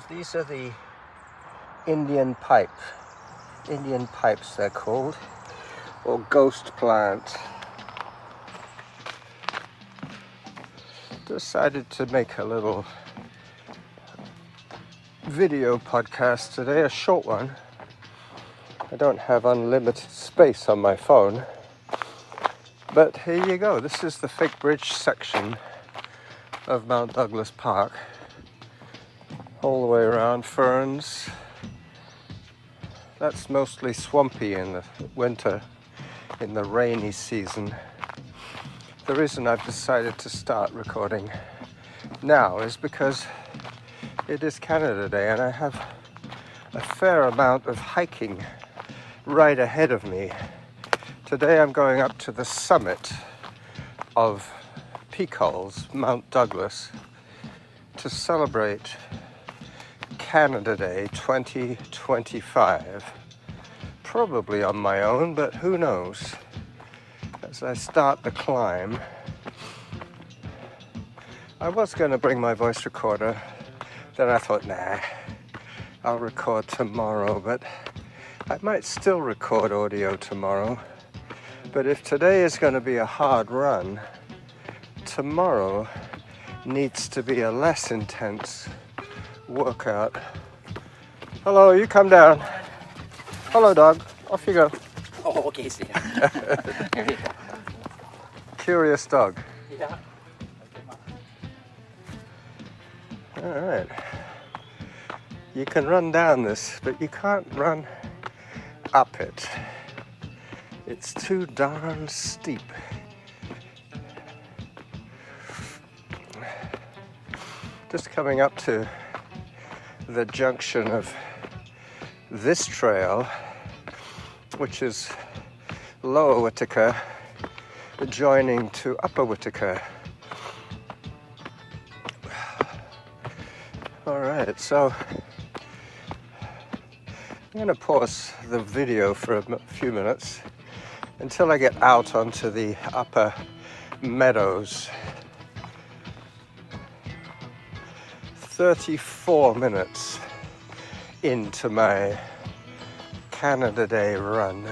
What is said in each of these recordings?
These are the Indian pipes they're called, or ghost plant. Decided to make a little video podcast today, a short one. I don't have unlimited space on my phone, but here you go. This is the fake bridge section of Mount Douglas Park. All the way around, ferns. That's mostly swampy in the winter, in the rainy season. The reason I've decided to start recording now is because it is Canada Day and I have a fair amount of hiking right ahead of me. Today I'm going up to the summit of Peacock's, Mount Douglas, to celebrate Canada Day 2025. Probably on my own, but who knows? As I start the climb, I was going to bring my voice recorder, then I thought, nah, I'll record tomorrow, but I might still record audio tomorrow. But if today is going to be a hard run, tomorrow needs to be a less intense workout. Hello, you come down. Hello, dog. Off you go. Oh, okay, see. Curious dog. Yeah. All right. You can run down this, but you can't run up it. It's too darn steep. Just coming up to the junction of this trail, which is Lower Whittaker, joining to Upper Whittaker. All right, so I'm going to pause the video for a few minutes until I get out onto the upper meadows. 34 minutes into my Canada Day run.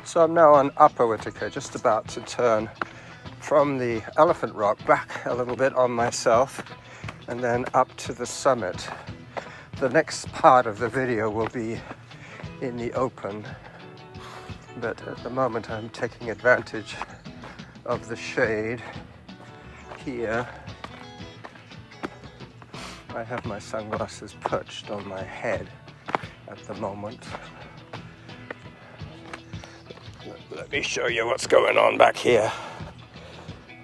So I'm now on Upper Whittaker, just about to turn from the Elephant Rock back a little bit on myself and then up to the summit. The next part of the video will be in the open, but at the moment I'm taking advantage of the shade here. I have my sunglasses perched on my head at the moment. Let me show you what's going on back here.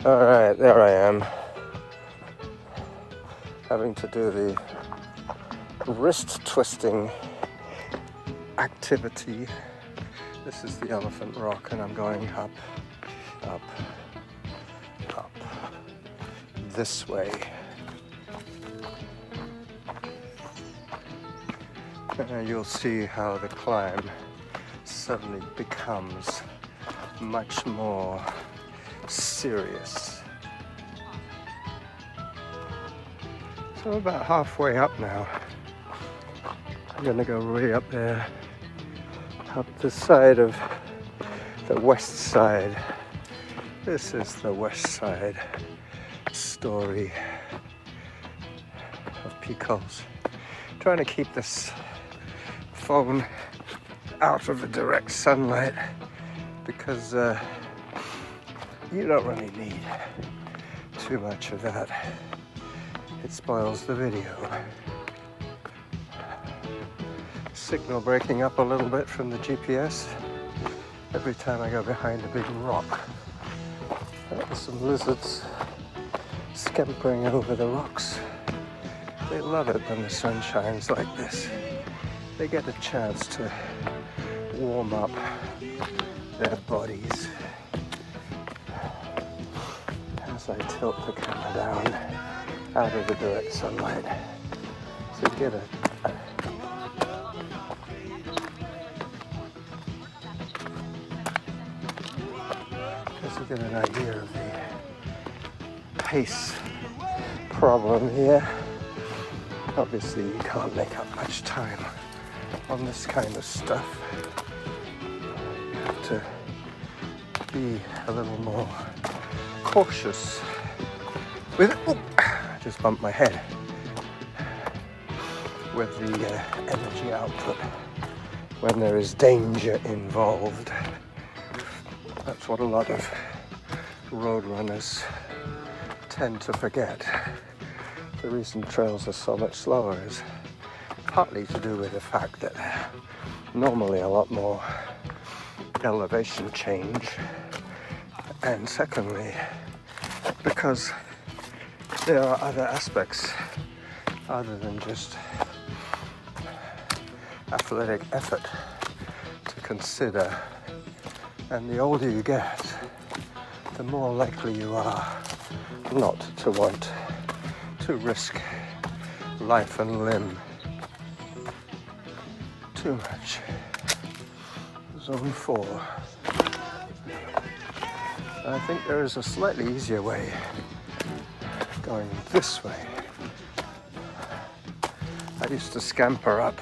All right, there I am, having to do the wrist twisting activity. This is the Elephant Rock, and I'm going up, up, up, this way. And you'll see how the climb suddenly becomes much more serious. So about halfway up now. I'm gonna go way up there, up the side of the west side. This is the west side story of Peacock's. Trying to keep this phone out of the direct sunlight because you don't really need too much of that. It spoils the video. Signal breaking up a little bit from the GPS every time I go behind a big rock. There's some lizards scampering over the rocks. They love it when the sun shines like this. They get a chance to warm up their bodies. As I tilt the camera down out of the direct sunlight, so you get a get an idea of the pace problem here. Obviously you can't make up much time on this kind of stuff. You have to be a little more cautious with, I just bumped my head, with the energy output when there is danger involved. That's what a lot of road runners tend to forget. The reason trails are so much slower is partly to do with the fact that normally a lot more elevation change, and secondly because there are other aspects other than just athletic effort to consider, and the older you get, the more likely you are not to want to risk life and limb too much. Zone 4. I think there is a slightly easier way going this way. I used to scamper up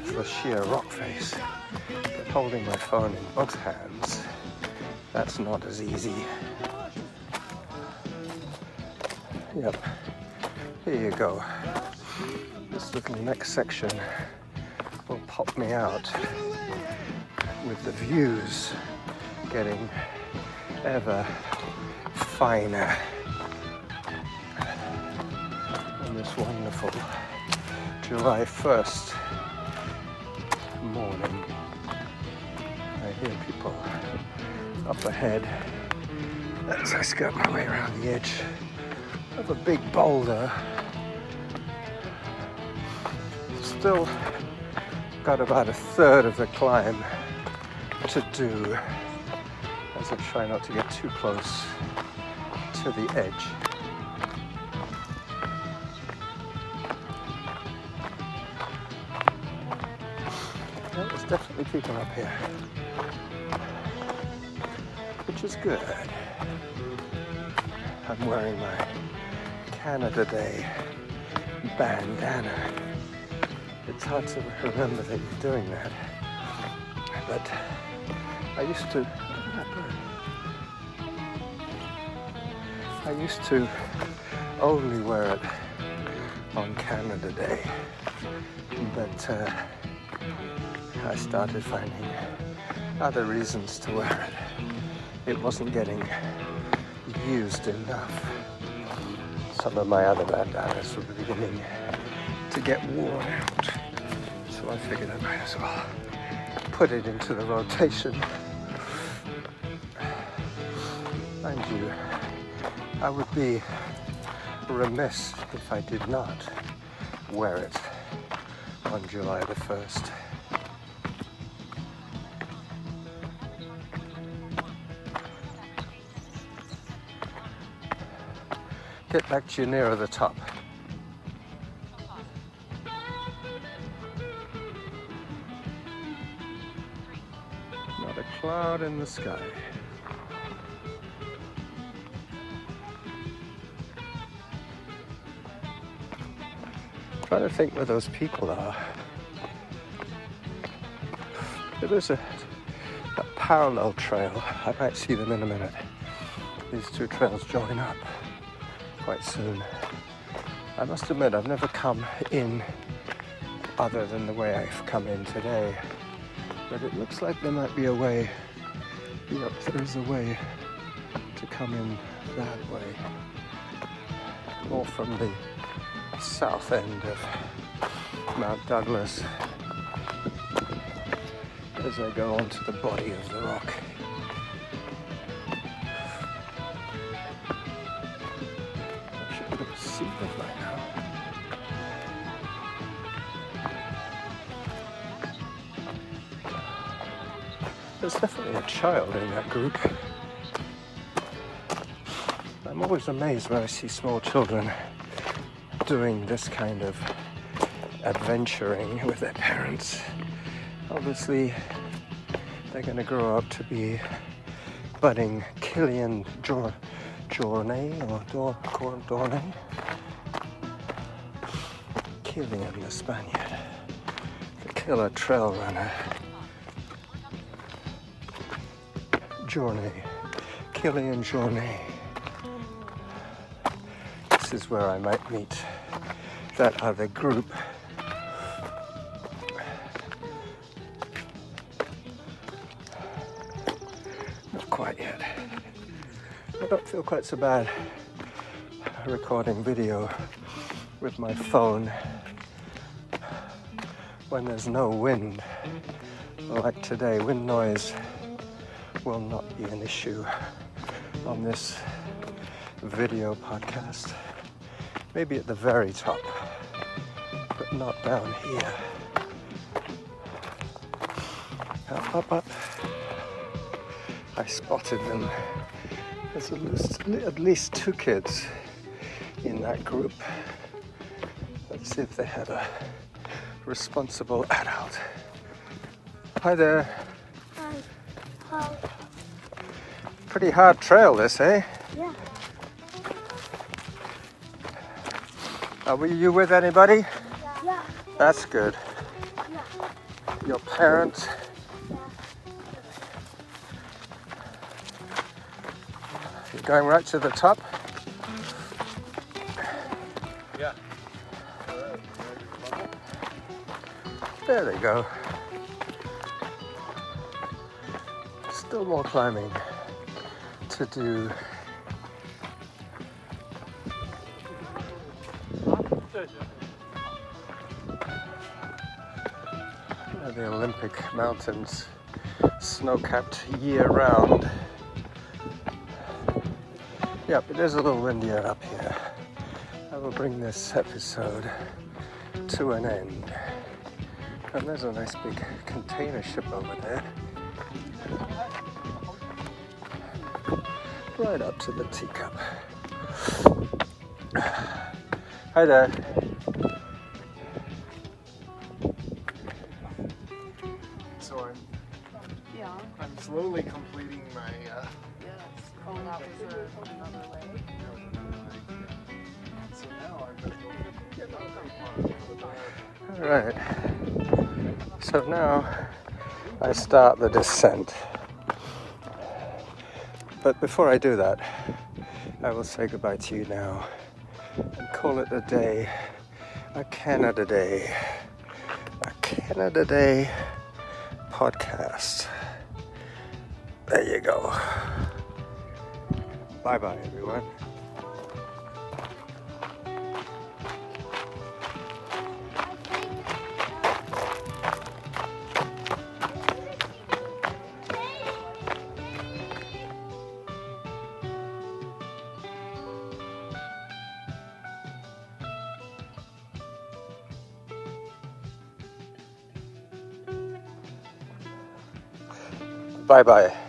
the sheer rock face, but holding my phone in both hands, that's not as easy. Yep, here you go. This little next section will pop me out with the views getting ever finer on this wonderful July 1st morning. I hear people up ahead as I skirt my way around the edge of a big boulder. Still got about a third of the climb to do as I try not to get too close to the edge. Well, there's definitely people up here, which is good. I'm wearing my Canada Day bandana. It's hard to remember that you're doing that, but I used to, look at that bird. I used to only wear it on Canada Day, but I started finding other reasons to wear it. It wasn't getting used enough. Some of my other bandanas were beginning to get worn out, so I figured I might as well put it into the rotation. Mind you, I would be remiss if I did not wear it on July the 1st. Get back to you nearer the top. Not a cloud in the sky. Trying to think where those people are. There is a parallel trail. I might see them in a minute. These two trails join up quite soon. I must admit I've never come in other than the way I've come in today, but it looks like there might be a way. Yep, there is a way to come in that way, more from the south end of Mount Douglas as I go onto the body of the rock. I should be able to see them by now. There's definitely a child in that group. I'm always amazed when I see small children doing this kind of adventuring with their parents. Obviously, they're going to grow up to be budding Kilian Jornet or Dornay. Kilian the Spaniard, the killer trail runner. Jornet, Kilian Jornet. This is where I might meet that other group. Not quite yet. I don't feel quite so bad recording video with my phone when there's no wind. Like today, wind noise will not be an issue on this video podcast. Maybe at the very top, but not down here. Up. I spotted them. There's at least 2 kids in that group. Let's see if they had a responsible adult. Hi there. Hi. Pretty hard trail this, eh? Yeah. Were you with anybody? Yeah. That's good. Yeah. Your parents? You're going right to the top? Yeah. There they go. Still more climbing to do. The Olympic Mountains, snow-capped year-round. Yep, it is a little windier up here. I will bring this episode to an end. And there's a nice big container ship over there. Right up to the teacup. Hi there. So I'm slowly completing my Oh, that was another way. so now I'm just Alright. So now I start the descent. But before I do that, I will say goodbye to you now and call it a day, a Canada Day, podcast. There you go. Bye-bye, everyone. Bye-bye.